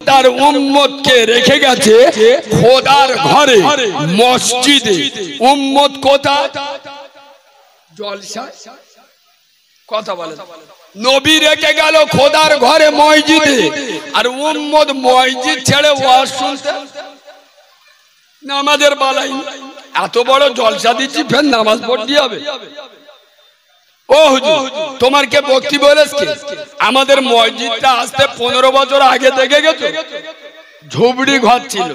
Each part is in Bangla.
তার উম্মতকে রেখে গেছে খোদার ঘরে মসজিদে। উম্মত কোথায়? জলসা। কথা বলে নবী রেখে গেল খোদার ঘরে মসজিদে, আর উম্মত মসজিদ ছেড়ে ওয়াজ শুনতে। নামাজের বালাই এত বড় জলসা দিচ্ছি, ফের নামাজ পড়তে হবে? ও হুজুর, তোমার কে বক্তি বলেছে? আমাদের মসজিদটা আসতে 15 বছর আগে দেখে গেছো, ঝুবড়ি ঘর ছিল,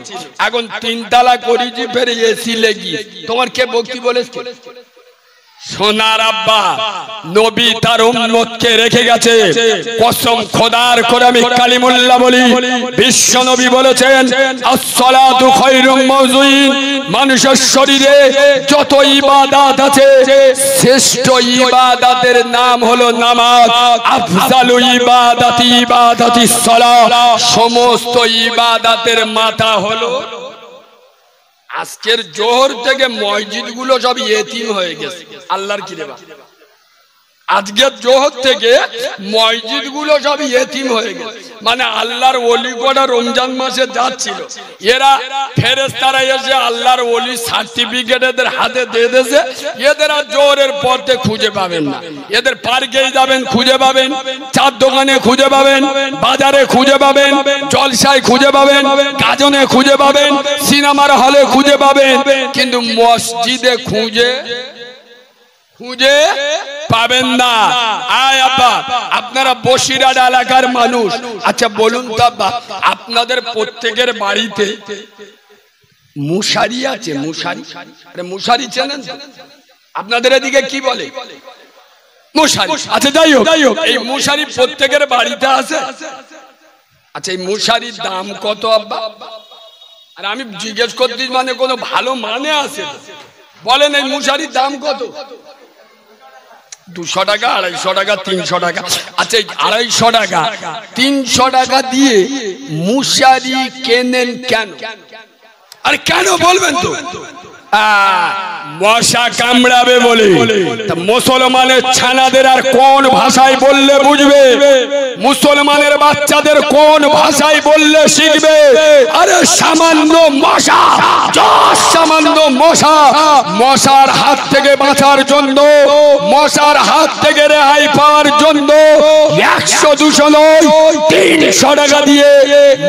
এখন 3 তলা করেছি, ফের এসি লেগি। তোমার কে বক্তি বলেছে? সোনার আব্বা নবী তার উম্মতকে রেখে গেছে। কসম খোদার করে আমি কালিমুল্লাহ বলি, বিশ্ব নবী বলেছেন আসসালাতু খায়রুম মাউযুইন। মানুষের শরীরে যত ইবাদত আছে, শ্রেষ্ঠ ইবাদতের নাম হলো নামাজ। আফজালু ইবাদাতি ইবাদাতিস সালাহ। সমস্ত ইবাদতের মাথা হলো। আজকের জোহর থেকে মসজিদ গুলো সব ইতিম হয়ে গেছে। আল্লাহর কি দেবা, আজকের জোহর থেকে মসজিদ গুলো সব ইতিম হয়ে গেছে। মানে আল্লাহর ওলি কোটা রমজান মাসে যাচ্ছিল, এরা ফেরেশতারা এসে আল্লাহর ওলি সার্টিফিকেট এদের হাতে দিয়ে দিয়েছে। এদের আর জোহরের পথে খুঁজে পাবেন না। এদের পার্কে যাবেন খুঁজে পাবেন, চার দোকানে খুঁজে পাবেন, বাজারে খুঁজে পাবেন, জলসায় খুঁজে পাবেন, গাজনে খুঁজে পাবেন, সিনেমার হলে খুঁজে পাবেন, কিন্তু মসজিদে খুঁজে পাবেন না। আয় আব্বা, আপনারা বসিরহাট এলাকার মানুষ, আচ্ছা বলুন তো আব্বা, আপনাদের প্রত্যেকের বাড়িতে মশারি আছে? মশারি, আরে মশারি চেনেন? আপনাদের এদিকে কি বলে? মশারি। আচ্ছা যাই হোক, এই মশারি প্রত্যেকের বাড়িতে আছে। আচ্ছা এই মশারির দাম কত আব্বা? আর আমি জিজ্ঞেস করতে মানে কোনো ভালো মানে আছে? বলেন এই মশারির দাম কত? 200 টাকা, 250 টাকা, 300 টাকা। আচ্ছা 250 টাকা 300 টাকা দিয়ে মশারি কেনেন কেন? আর কেন বলবেন তো? মশা কামড়াবে বলে। মুসলমানের ছানাদের আর কোন ভাষায় বললে বুঝবে? মুসলমানের বাচ্চাদের কোন ভাষায় বললে শিখবে? আরে সামান্য মশা, সামান্য মশা, মশার হাত থেকে বাঁচার জন্য, মশার হাত থেকে রেহাই পাওয়ার জন্য 100-200 নয় 300 টাকা দিয়ে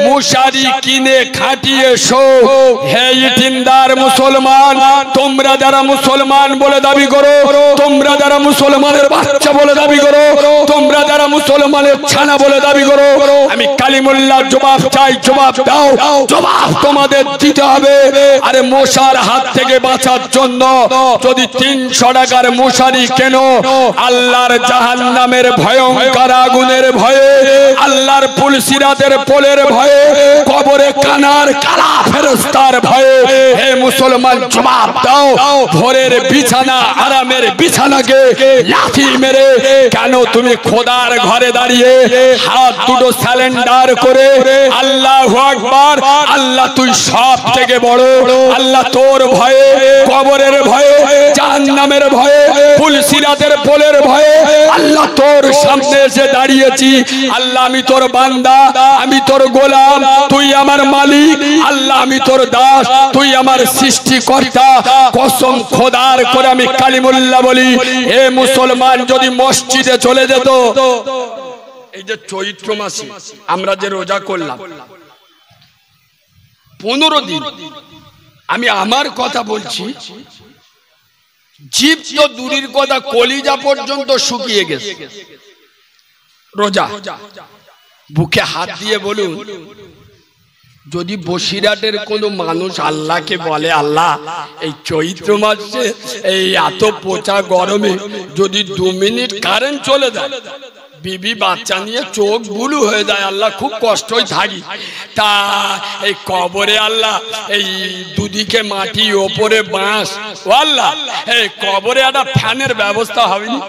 মশারি কিনে খাটিয়ে শো। হে ইতিমদার মুসলমান, তোমরা যারা মুসলমান বলে দাবি করো, তোমরা যারা মুসলমানের বাচ্চা বলে দাবি করো, তোমরা যারা মুসলমানের ছানা বলে দাবি করো, আমি কালিমুল্লাহ জবাব চাই, জবাব দাও। জবাব তোমাদের দিতে হবে। আরে মশার হাত থেকে বাঁচার জন্য যদি 300 টাকার মশারি কেন, আল্লাহর জাহান্নামের ভয়ঙ্কর আগুনের ভয়ে, আল্লাহর পুলসিরাতের পোলের ভয়ে, কবরে কানার কালা ফেরেশতার ভয়ে, হে মুসলমান জবাব দাও। ভোরের বিছানা, আরামের বিছানাকে লাথি মেরে কেন তুমি খোদার ঘরে দাঁড়িয়ে হাত দুটো স্যালেন্ডার করে আল্লাহু আকবার, আল্লাহ তুই সব থেকে বড়, আল্লাহ তোর ভয়ে, কবরের ভয়ে, জাহান্নামের ভয়ে, পুলসিরাতের পোলের ভয়ে আল্লাহ তোর সামনে এসে দাঁড়িয়েছি। আল্লাহ আমি তোর বান্দা, আমি তোর গোলাম, তুই আমার মালিক। আল্লাহ আমি তোর দাস, তুই আমার সৃষ্টিকর্তা। কসম খোদার করে আমি কালিমুল্লাহ বলি, হে মুসলমান যদি মসজিদে চলে যেত, এই যে চৈত্র মাসে আমরা যে রোজা করলাম 15 দিন, আমি আমার কথা বলছি, জীব তো দূরের কথা কলিজা পর্যন্ত শুকিয়ে গেছে। রোজা বুকে হাত দিয়ে বলুন, যদি বসিরহাটের কোনো মানুষ আল্লাহকে বলে, আল্লাহ এই চৈত্র মাসে এই এত পচা গরমে যদি 2 মিনিট কারেন্ট চলে যায়, বিবি বাচ্চা নিয়ে চোখ বুলু হয়ে যায়, আল্লাহ খুব কষ্টই থাকি, তা এই কবরে আল্লাহ এই দুদিকে মাটি, ওপরে বাঁশ, ও আল্লাহ এই কবরে একটা ফ্যানের ব্যবস্থা হবেনি,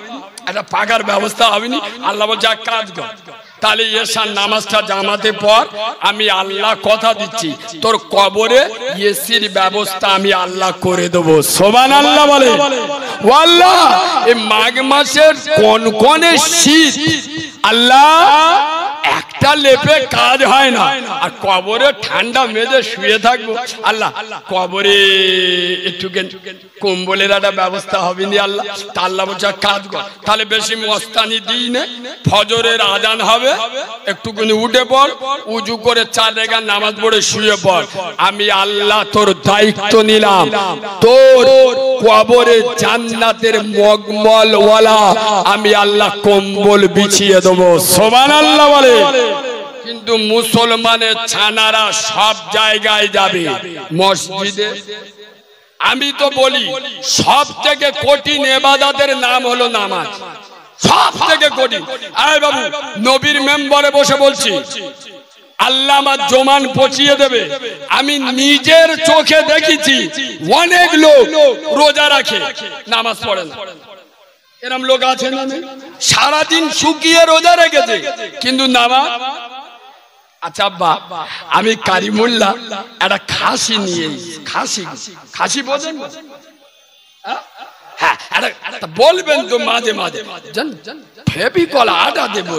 একটা পাকার ব্যবস্থা হবেনি? আল্লাহ বলছে এক কাজ কর, তাহলে এসার নামাজটা জামাতে পর, আমি আল্লাহ কথা দিচ্ছি তোর কবরে এসির ব্যবস্থা আমি আল্লাহ করে দেবো। সুবহানাল্লাহ বলে। আল্লাহ এই মাঘ মাসের কোন শীত আল্লাহ একটা একটা লেপে কাজ হয় না, আর কবরে ঠান্ডা মেজে শুয়ে থাকবো। আল্লাহ কবরে একটু কম্বলের একটা ব্যবস্থা হবে নি আল্লাহ, তা আল্লাহ বলছে কাজ কর, তাহলে বেশি মস্তানি দিই না, ফজরের আজান হবে একটুখানি উঠে পড়, উজু করে 4 রাকাত নামাজ পড়ে শুয়ে পড়, আমি আল্লাহ তোর দায়িত্ব নিলাম, তোর কবরে জান্নাতের মগমলওয়ালা আমি আল্লাহ কম্বল বিছিয়ে দেবো। সুবহানাল্লাহ বলে। কিন্তু মুসলমানের ছানারা সব জায়গায় যাবে, মসজিদে। আমি তো বলি সব থেকে কঠিন ইবাদতের নাম হলো নামাজ, সব থেকে কঠিন। আয় বাবু, নবীর মেম্বারে বসে বলছি, আল্লাহ আমার জমান পচিয়ে দেবে। আমি নিজের চোখে দেখেছি অনেক লোক রোজা রাখে, নামাজ পড়ে না। এরকম লোক আছে না? সারাদিন শুকিয়ে রোজা রেখেছে কিন্তু নামাজ। আচ্ছা আব্বা, আমি কারিমুল্লাহ একটা খাসি নিয়ে, খাসি বোঝেন? হ্যাঁ, বলবেন তো মাঝে মাঝে ফেবিকল আটা দেবো,